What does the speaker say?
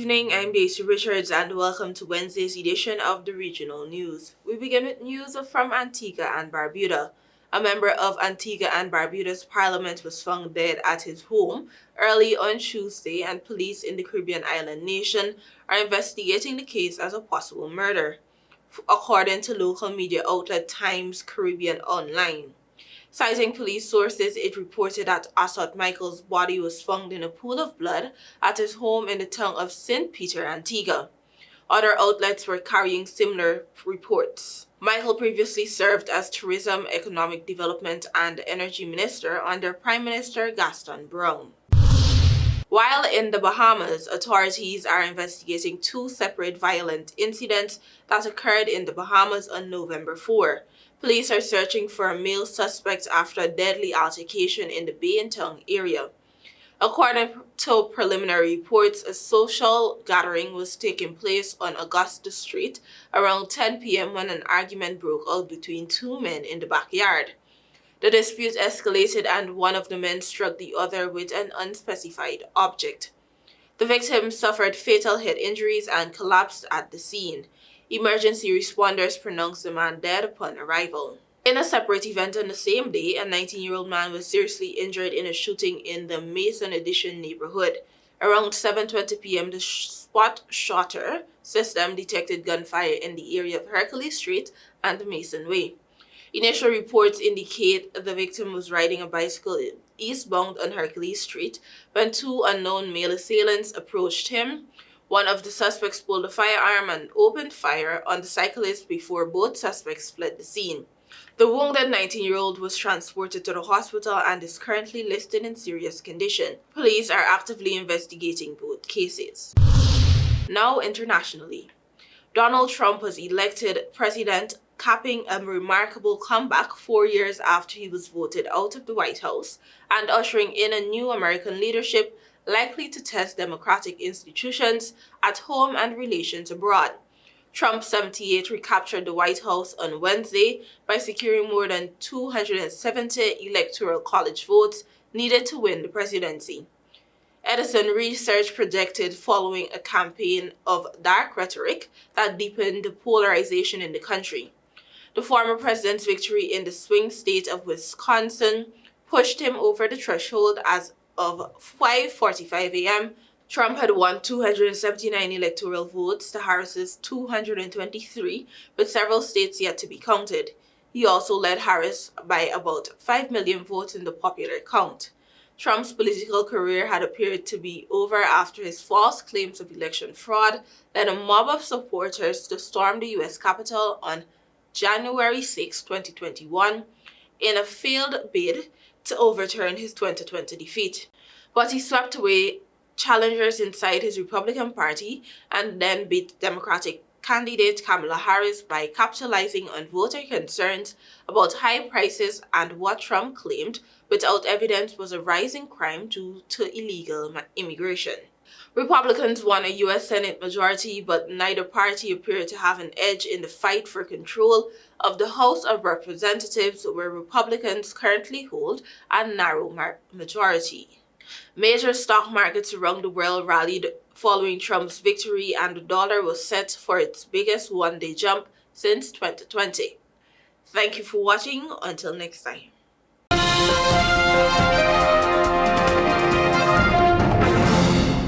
evening, I'm Daisy Richards and welcome to Wednesday's edition of the Regional News. We begin with news from Antigua and Barbuda. A member of Antigua and Barbuda's parliament was found dead at his home early on Tuesday, and police in the Caribbean island nation are investigating the case as a possible murder, according to local media outlet Times Caribbean Online. Citing police sources, it reported that Asot Michael's body was found in a pool of blood at his home in the town of St. Peter, Antigua. Other outlets were carrying similar reports. Michael previously served as Tourism, Economic Development and Energy Minister under Prime Minister Gaston Brown. While in the Bahamas, authorities are investigating two separate violent incidents that occurred in the Bahamas on November 4. Police are searching for a male suspect after a deadly altercation in the Bay and Tongue area. According to preliminary reports, a social gathering was taking place on Augusta Street around 10 p.m. when an argument broke out between two men in the backyard. The dispute escalated and one of the men struck the other with an unspecified object. The victim suffered fatal head injuries and collapsed at the scene. Emergency responders pronounced the man dead upon arrival. In a separate event on the same day, a 19-year-old man was seriously injured in a shooting in the Mason Addition neighborhood. Around 7:20 p.m., the spot shotter system detected gunfire in the area of Hercules Street and Mason Way. Initial reports indicate the victim was riding a bicycle eastbound on Hercules Street when two unknown male assailants approached him. One of the suspects pulled a firearm and opened fire on the cyclist before both suspects fled the scene. The wounded 19-year-old was transported to the hospital and is currently listed in serious condition. Police are actively investigating both cases. Now internationally. Donald Trump was elected president, capping a remarkable comeback 4 years after he was voted out of the White House and ushering in a new American leadership likely to test democratic institutions at home and relations abroad. Trump 78 recaptured the White House on Wednesday by securing more than 270 electoral college votes needed to win the presidency. Edison Research projected following a campaign of dark rhetoric that deepened the polarization in the country. The former president's victory in the swing state of Wisconsin pushed him over the threshold. As of 5:45 a.m., Trump had won 279 electoral votes to Harris's 223, with several states yet to be counted. He also led Harris by about 5 million votes in the popular count. Trump's political career had appeared to be over after his false claims of election fraud led a mob of supporters to storm the U.S. Capitol on January 6, 2021, in a failed bid to overturn his 2020 defeat. But he swept away challengers inside his Republican Party and then beat Democratic candidate Kamala Harris by capitalizing on voter concerns about high prices and what Trump claimed, without evidence, was a rising crime due to illegal immigration. Republicans won a U.S. Senate majority, but neither party appeared to have an edge in the fight for control of the House of Representatives, where Republicans currently hold a narrow majority. Major stock markets around the world rallied following Trump's victory, and the dollar was set for its biggest one-day jump since 2020. Thank you for watching. Until next time.